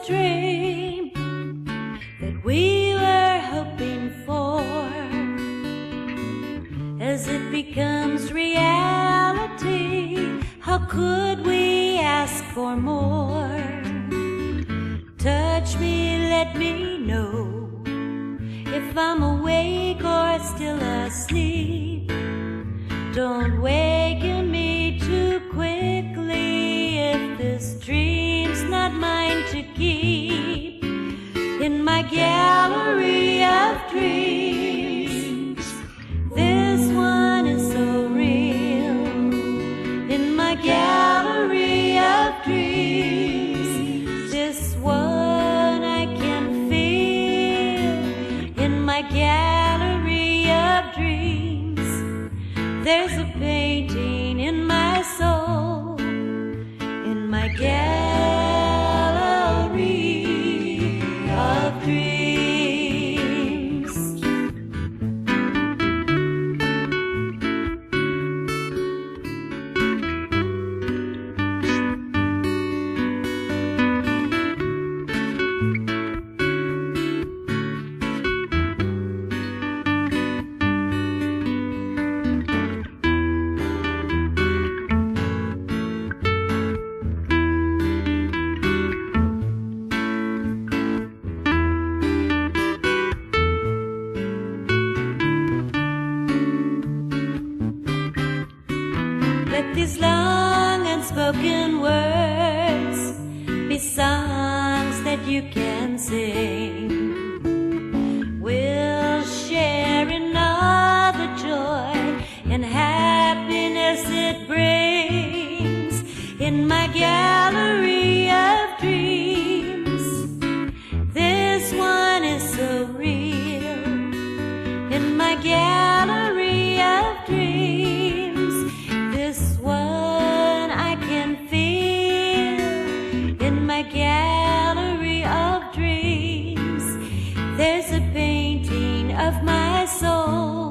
dream that we were hoping for. As it becomes reality, how could we ask for more? Touch me, let me know if I'm awake or still asleep. Don't waken me too quickly if this dream's not mine to keep. In my gallery of dreams, this one is so real. In my gallery of dreams, this one I can feel. In my gallery of dreams, there's a painting in my soul. In my gallery of dreams. Let these long unspoken words be songs that you can sing. We'll share in all the joy and happiness it brings. In my gallery of dreams, this one is so real. In my gallery of dreams, this one I can feel. In my gallery of dreams, there's a painting of my soul.